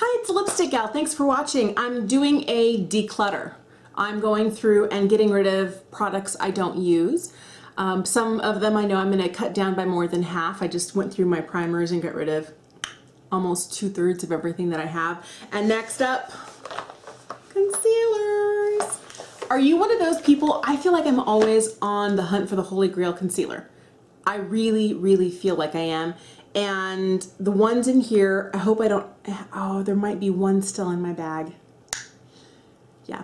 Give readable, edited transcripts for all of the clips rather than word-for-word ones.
Hi, it's Lipstick Gal. Thanks for watching. I'm doing a declutter. I'm going through and getting rid of products I don't use. Some of them I know I'm going to cut down by more than half. I just went through my primers and got rid of almost 2/3 of everything that I have. And next up, concealers. Are you one of those people? I feel like I'm always on the hunt for the Holy Grail concealer. I really feel like I am. And the ones in here, I hope I don't, oh, there might be one still in my bag. Yeah,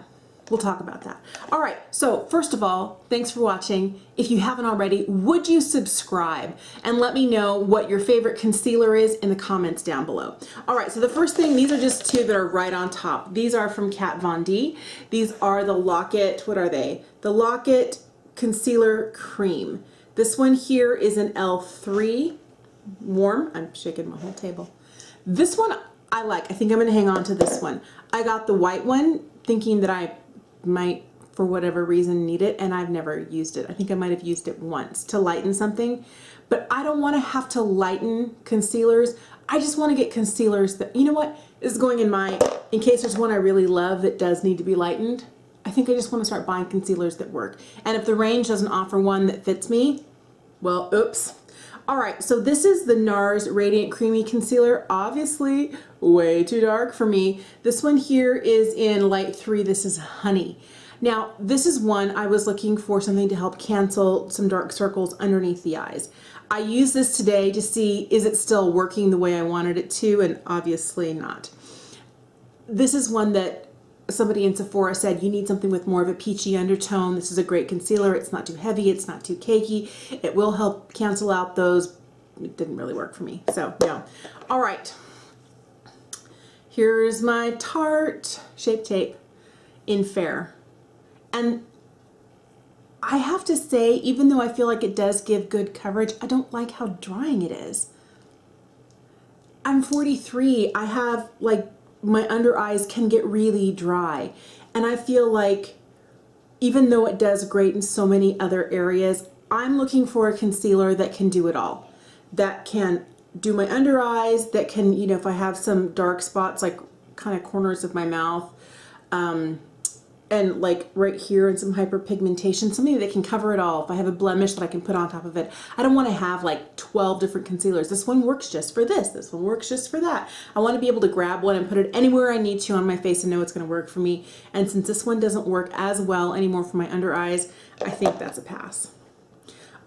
we'll talk about that. All right, so first of all, thanks for watching. If you haven't already, would you subscribe and let me know what your favorite concealer is in the comments down below. All right, so the first thing, these are just two that are right on top. These are from Kat Von D. These are the Lock-It, what are they? The Lock-It Concealer Cream. This one here is an L3. Warm. I'm shaking my whole table. This one I like. I think I'm going to hang on to this one. I got the white one thinking that I might, for whatever reason, need it, and I've never used it. I think I might have used it once to lighten something, but I don't want to have to lighten concealers. I just want to get concealers that, you know what, this is going in case there's one I really love that does need to be lightened. I think I just want to start buying concealers that work. And if the range doesn't offer one that fits me, well, oops. All right, so this is the Nars Radiant Creamy Concealer. Obviously, way too dark for me. This one here is in light 3. This is Honey. Now, this is one I was looking for something to help cancel some dark circles underneath the eyes. I used this today to see, is it still working the way I wanted it to, and obviously not. This is one that somebody in Sephora said, you need something with more of a peachy undertone. This is a great concealer. It's not too heavy. It's not too cakey. It will help cancel out those. It didn't really work for me, so no. All right. Here's my Tarte Shape Tape in Fair. And I have to say, even though I feel like it does give good coverage, I don't like how drying it is. I'm 43. I have like, my under eyes can get really dry, and I feel like even though it does great in so many other areas, I'm looking for a concealer that can do it all, that can do my under eyes, that can, you know, if I have some dark spots like kind of corners of my mouth, and like right here and some hyperpigmentation, something that can cover it all. If I have a blemish that I can put on top of it. I don't want to have like 12 different concealers. This one works just for this. This one works just for that. I want to be able to grab one and put it anywhere I need to on my face and know it's going to work for me. And since this one doesn't work as well anymore for my under eyes, I think that's a pass.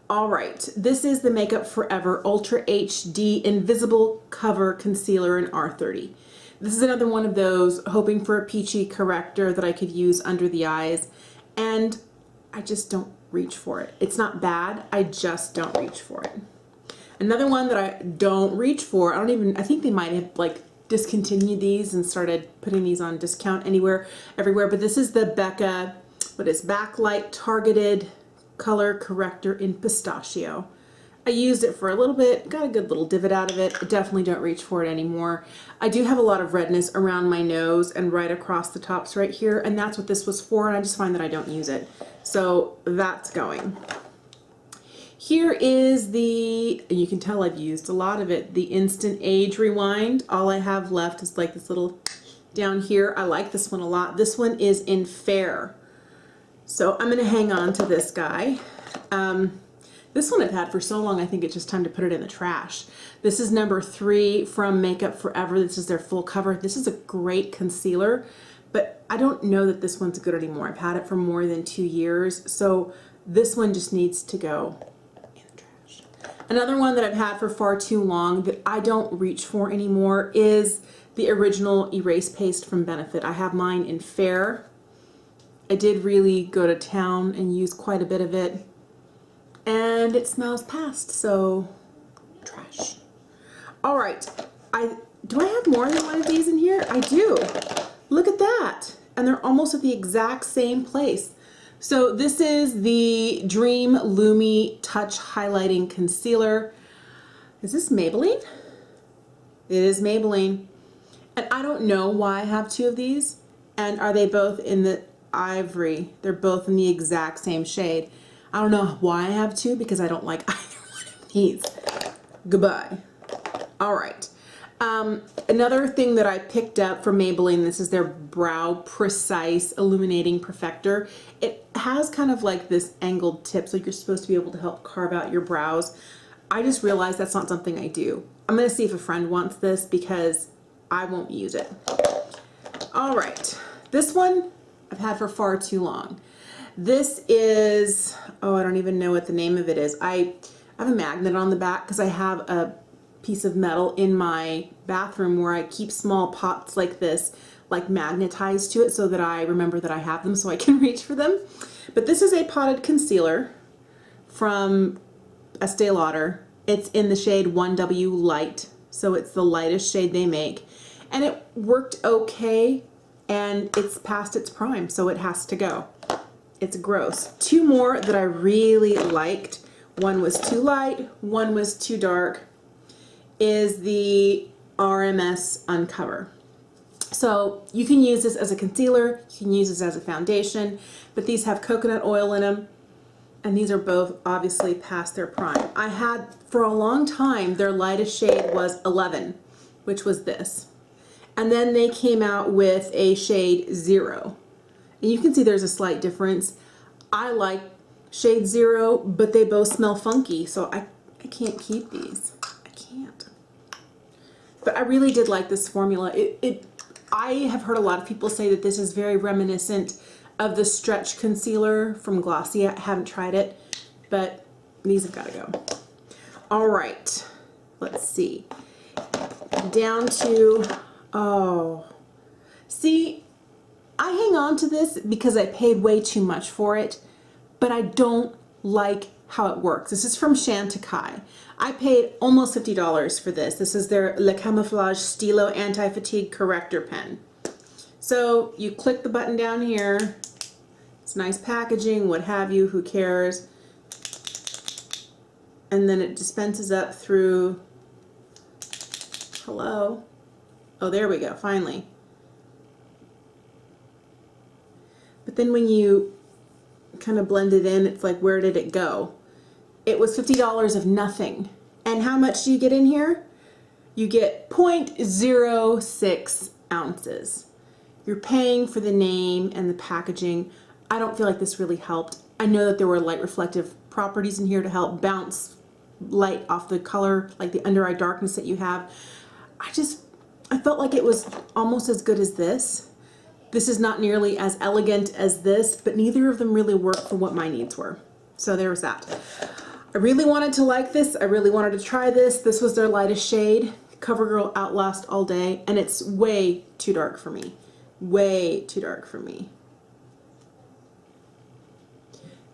All right, this is the Makeup Forever Ultra HD Invisible Cover Concealer in R30. This is another one of those hoping for a peachy corrector that I could use under the eyes, and I just don't reach for it. It's not bad, I just don't reach for it. Another one that I don't reach for, I think they might have like discontinued these and started putting these on discount everywhere, but this is the Becca, Backlight Targeted Color Corrector in Pistashio. I used it for a little bit, got a good little divot out of it. I definitely don't reach for it anymore. I do have a lot of redness around my nose and right across the tops right here, and that's what this was for, and I just find that I don't use it. So that's going. Here is the, and you can tell I've used a lot of it, the Instant Age Rewind. All I have left is like this little down here. I like this one a lot. This one is in Fair. So I'm gonna hang on to this guy. This one I've had for so long, I think it's just time to put it in the trash. This is number 3 from Makeup Forever. This is their full cover. This is a great concealer, but I don't know that this one's good anymore. I've had it for more than 2 years, so this one just needs to go in the trash. Another one that I've had for far too long that I don't reach for anymore is the original Erase Paste from Benefit. I have mine in Fair. I did really go to town and use quite a bit of it. And it smells past, so trash. All right, do I have more than one of these in here? I do. Look at that. And they're almost at the exact same place. So this is the Dream Lumi Touch Highlighting Concealer. Is this Maybelline? It is Maybelline. And I don't know why I have 2 of these. And are they both in the Ivory? They're both in the exact same shade. I don't know why I have 2, because I don't like either one of these. Goodbye. All right. Another thing that I picked up from Maybelline, this is their Brow Precise Illuminating Perfector. It has kind of like this angled tip, so you're supposed to be able to help carve out your brows. I just realized that's not something I do. I'm going to see if a friend wants this because I won't use it. All right, this one I've had for far too long. This is, oh, I don't even know what the name of it is. I have a magnet on the back because I have a piece of metal in my bathroom where I keep small pots like this, like magnetized to it so that I remember that I have them so I can reach for them. But this is a potted concealer from Estee Lauder. It's in the shade 1W Light, so it's the lightest shade they make. And it worked okay, and it's past its prime, so it has to go. It's gross. Two more that I really liked, one was too light, one was too dark, is the RMS Un. So you can use this as a concealer, you can use this as a foundation, but these have coconut oil in them, and these are both obviously past their prime. I had, for a long time, their lightest shade was 11, which was this. And then they came out with a shade 0. And you can see there's a slight difference. I like shade 0, but they both smell funky, so I can't keep these. I can't. But I really did like this formula. I have heard a lot of people say that this is very reminiscent of the Stretch Concealer from Glossier. I haven't tried it, but these have got to go. All right, let's see. Down to, oh, see, I hang on to this because I paid way too much for it, but I don't like how it works. This is from Chantecaille. I paid almost $50 for this. This is their Le Camaflauge Stylo Anti-Fatigue Corrector Pen. So you click the button down here. It's nice packaging, what have you, who cares? And then it dispenses up through, hello? Oh, there we go, finally. But then when you kind of blend it in, it's like, where did it go? It was $50 of nothing. And how much do you get in here? You get 0.06 ounces. You're paying for the name and the packaging. I don't feel like this really helped. I know that there were light reflective properties in here to help bounce light off the color, like the under eye darkness that you have. I felt like it was almost as good as this. This is not nearly as elegant as this, but neither of them really worked for what my needs were. So there was that. I really wanted to like this. I really wanted to try this. This was their lightest shade, Covergirl Outlast All Day, and it's way too dark for me. Way too dark for me.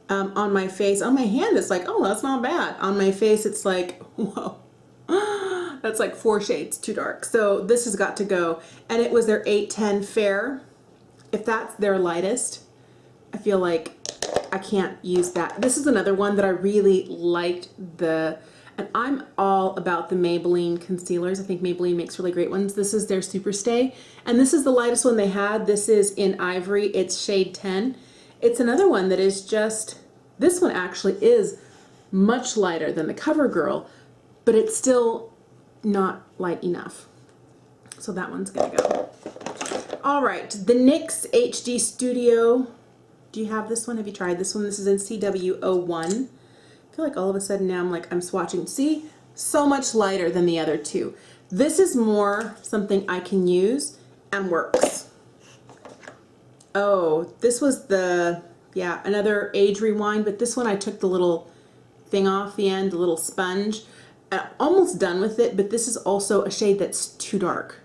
On my face, on my hand, it's like, oh, that's not bad. On my face, it's like, whoa. That's like 4 shades too dark. So this has got to go. And it was their 810 Fair. If that's their lightest, I feel like I can't use that. This is another one that I really liked, and I'm all about the Maybelline concealers. I think Maybelline makes really great ones. This is their Superstay, and this is the lightest one they had. This is in Ivory. It's shade 10. It's another one that is just, this one actually is much lighter than the CoverGirl, but it's still not light enough. So that one's gonna go. All right, the NYX HD Studio. Do you have this one? Have you tried this one? This is in CW01. I feel like all of a sudden now I'm swatching. See, so much lighter than the other two. This is more something I can use and works. Oh, this was the, yeah, another age rewind, but this one I took the little thing off the end, the little sponge. I'm almost done with it, but this is also a shade that's too dark.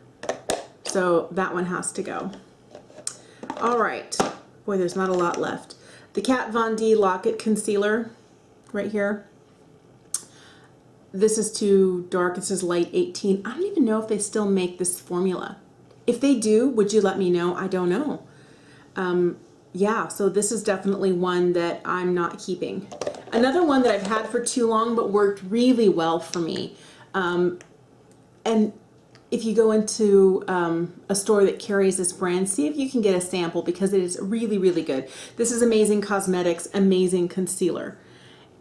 So that one has to go. All right. Boy, there's not a lot left. The Kat Von D Lock-It Concealer right here. This is too dark. This is light 18. I don't even know if they still make this formula. If they do, would you let me know? I don't know. Yeah, so this is definitely one that I'm not keeping. Another one that I've had for too long but worked really well for me. And if you go into a store that carries this brand, see if you can get a sample because it is really, really good. This is Amazing Cosmetics Amazing Concealer.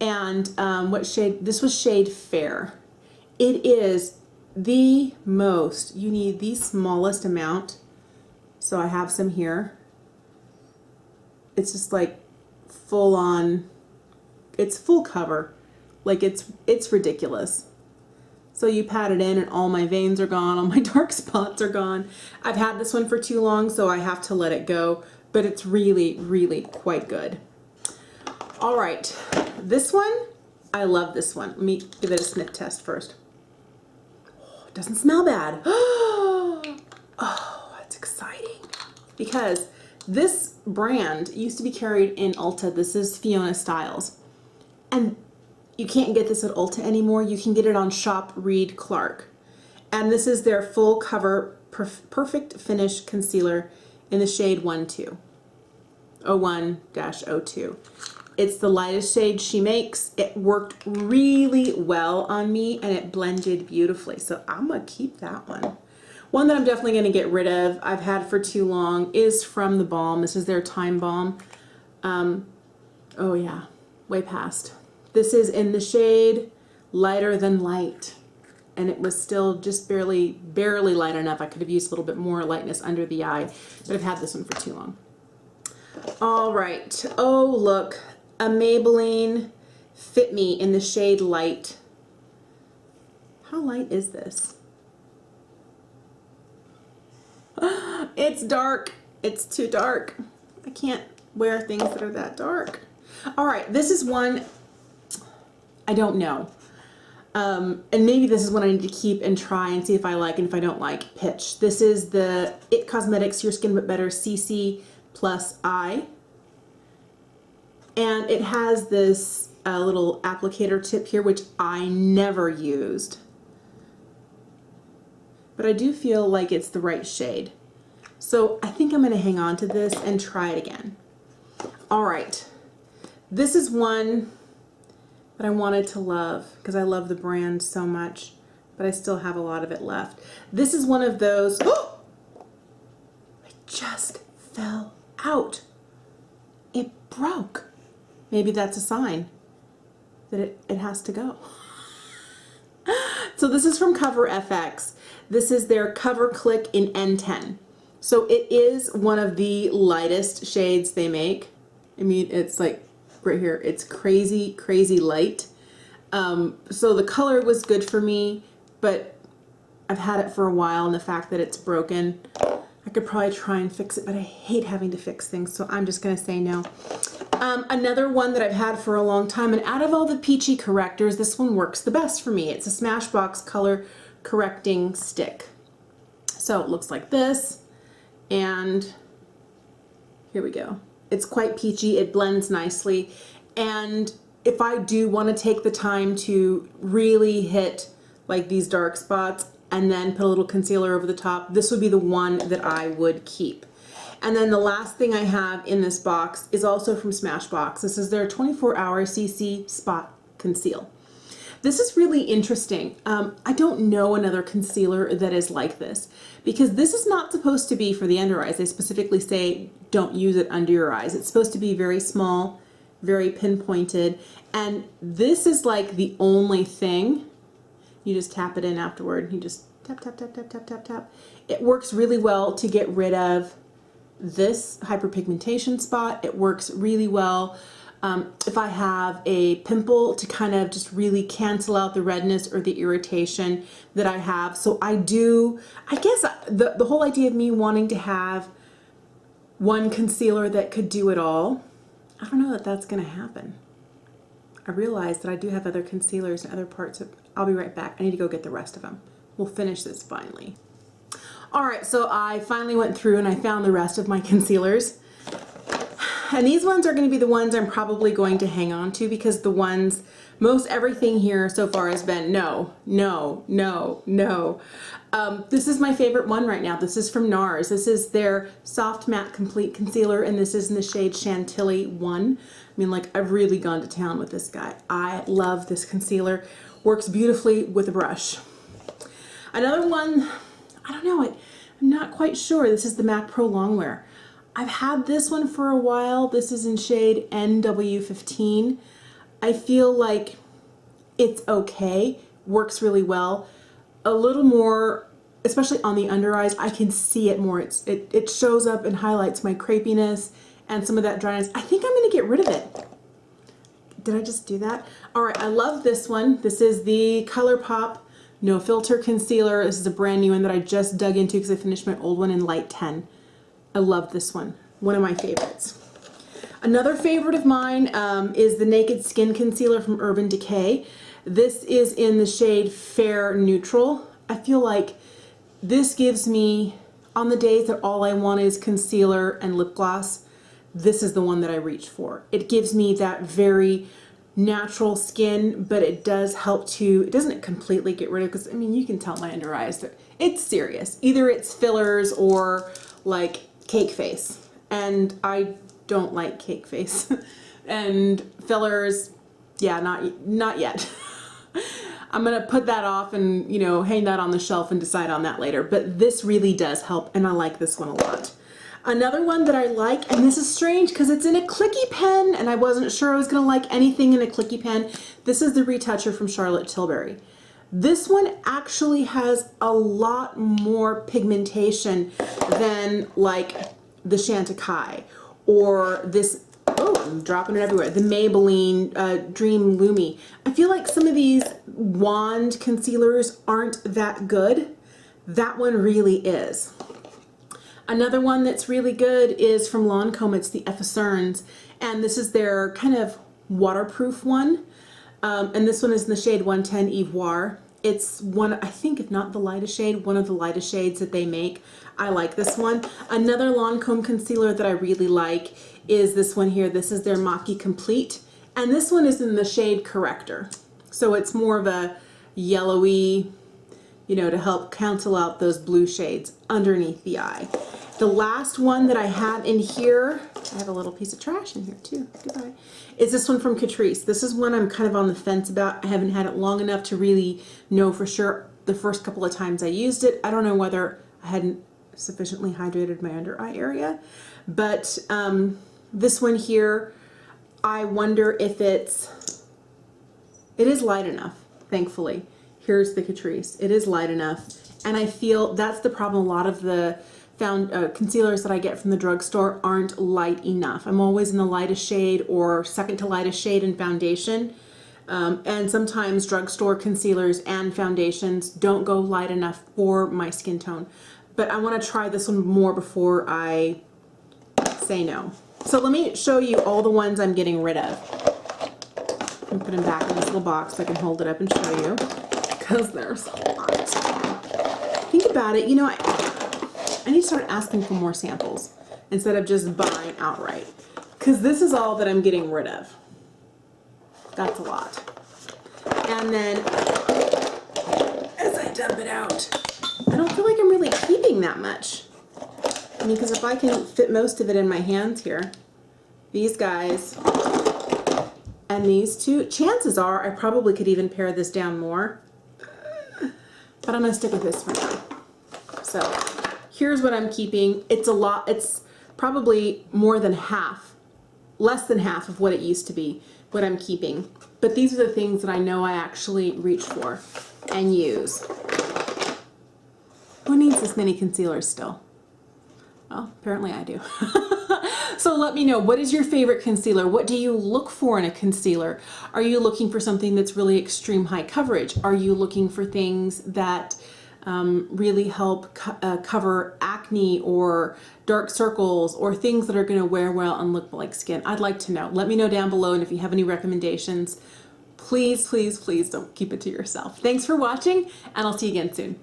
And what shade? This was shade Fair. It is the most. You need the smallest amount. So I have some here. It's just like full on, it's full cover. Like it's ridiculous. So you pat it in and all my veins are gone, all my dark spots are gone. I've had this one for too long, so I have to let it go, but it's really, really quite good. All right, this one, I love this one. Let me give it a sniff test first. Oh, it doesn't smell bad. Oh, that's exciting. Because this brand used to be carried in Ulta. This is Fiona Styles. And you can't get this at Ulta anymore. You can get it on Shop Reed Clark. And this is their full cover perfect finish concealer in the shade 1-2. 01-02. It's the lightest shade she makes. It worked really well on me and it blended beautifully. So I'm gonna keep that one. One that I'm definitely gonna get rid of, I've had for too long, is from the Balm. This is their Time Balm. Oh yeah, way past. This is in the shade Lighter Than Light. And it was still just barely light enough. I could have used a little bit more lightness under the eye, but I've had this one for too long. All right, oh look, a Maybelline Fit Me in the shade Light. How light is this? It's dark, it's too dark. I can't wear things that are that dark. All right, this is one, I don't know. And maybe this is one I need to keep and try and see if I like, and if I don't like, pitch. This is the IT Cosmetics Your Skin But Better CC Plus I. And it has this little applicator tip here, which I never used. But I do feel like it's the right shade. So I think I'm going to hang on to this and try it again. All right. This is one that I wanted to love because I love the brand so much, but I still have a lot of it left. This is one of those, oh, it just fell out. It broke. Maybe that's a sign that it has to go. So this is from Cover FX. This is their Cover Click in N10. So it is one of the lightest shades they make. I mean, it's like right here, it's crazy, crazy light. So the color was good for me, but I've had it for a while, and the fact that it's broken, I could probably try and fix it, but I hate having to fix things, so I'm just gonna say no. Another one that I've had for a long time, and out of all the peachy correctors, this one works the best for me. It's a Smashbox Color Correcting Stick. So it looks like this, and here we go. It's quite peachy, it blends nicely, and if I do want to take the time to really hit like these dark spots and then put a little concealer over the top, this would be the one that I would keep. And then the last thing I have in this box is also from Smashbox. This is their 24-hour CC Spot Conceal. This is really interesting. I don't know another concealer that is like this, because this is not supposed to be for the under eyes. They specifically say don't use it under your eyes. It's supposed to be very small, very pinpointed, and this is like the only thing. You just tap it in afterward. You just tap, tap, tap, tap, tap, tap, tap. It works really well to get rid of this hyperpigmentation spot. It works really well if I have a pimple, to kind of just really cancel out the redness or the irritation that I have. So I guess the whole idea of me wanting to have one concealer that could do it all, I don't know that that's going to happen. I realize that I do have other concealers and other parts of, I'll be right back. I need to go get the rest of them. We'll finish this finally. All right, so I finally went through and I found the rest of my concealers. And these ones are going to be the ones I'm probably going to hang on to, because the ones, most everything here so far has been no, no, no, no. This is my favorite one right now. This is from Nars. This is their Soft Matte Complete Concealer, and this is in the shade Chantilly 1. I mean, like, I've really gone to town with this guy. I love this concealer. Works beautifully with a brush. Another one, I don't know, I'm not quite sure. This is the MAC Pro Longwear. I've had this one for a while. This is in shade NW15. I feel like it's okay, works really well. a little more, especially on the under eyes. I can see it more. It shows up and highlights my crepiness and some of that dryness. I think I'm going to get rid of it. Did I just do that? All right, I love this one. This is the ColourPop No Filter Concealer. This is a brand new one that I just dug into because I finished my old one in light 10. I love this one. One of my favorites. Another favorite of mine is the Naked Skin Concealer from Urban Decay. This is in the shade Fair Neutral. I feel like this gives me, on the days that all I want is concealer and lip gloss, this is the one that I reach for. It gives me that very natural skin, but it does help to, it doesn't completely get rid of, because I mean, you can tell my under eyes that it's serious. Either it's fillers or like cake face. And I don't like cake face. And fillers, yeah, not yet. I'm gonna put that off and, you know, hang that on the shelf and decide on that later. But this really does help, and I like this one a lot. Another one that I like, and this is strange because it's in a clicky pen, and I wasn't sure I was gonna like anything in a clicky pen. This is the Retoucher from Charlotte Tilbury. This one actually has a lot more pigmentation than like the Chantecaille or this, oh, I'm dropping it everywhere, the Maybelline Dream Lumi. I feel like some of these wand concealers aren't that good. That one really is. Another one that's really good is from Lancome. It's the Effervescence, and this is their kind of waterproof one. And this one is in the shade 110 Ivory. It's one, I think, if not the lightest shade, one of the lightest shades that they make. I like this one. Another Lancome concealer that I really like is this one here. This is their Maki Complete, and this one is in the shade Corrector. So it's more of a yellowy, you know, to help cancel out those blue shades underneath the eye. The last one that I have in here, I have a little piece of trash in here too, goodbye, is this one from Catrice. This is one I'm kind of on the fence about. I haven't had it long enough to really know for sure. The first couple of times I used it, I don't know whether I hadn't sufficiently hydrated my under eye area, but this one here, I wonder if it is light enough, thankfully. Here's the Catrice. It is light enough, and I feel that's the problem. A lot of the concealers that I get from the drugstore aren't light enough. I'm always in the lightest shade or second to lightest shade in foundation, and sometimes drugstore concealers and foundations don't go light enough for my skin tone. But I want to try this one more before I say no. So let me show you all the ones I'm getting rid of. And put them back in this little box so I can hold it up and show you, because there's a lot. Think about it, you know, I need to start asking for more samples instead of just buying outright, because this is all that I'm getting rid of. That's a lot. And then as I dump it out, I don't feel like I'm really keeping that much. I mean, because if I can fit most of it in my hands here, these guys and these two, chances are I probably could even pare this down more, but I'm gonna stick with this for now. So here's what I'm keeping. It's a lot. It's probably more than half, less than half of what it used to be, what I'm keeping. But these are the things that I know I actually reach for and use. Who needs this many concealers still? Well, apparently I do. So let me know, what is your favorite concealer? What do you look for in a concealer? Are you looking for something that's really extreme high coverage? Are you looking for things that really help cover acne or dark circles or things that are going to wear well and look like skin? I'd like to know. Let me know down below, and if you have any recommendations, please, please, please don't keep it to yourself. Thanks for watching, and I'll see you again soon.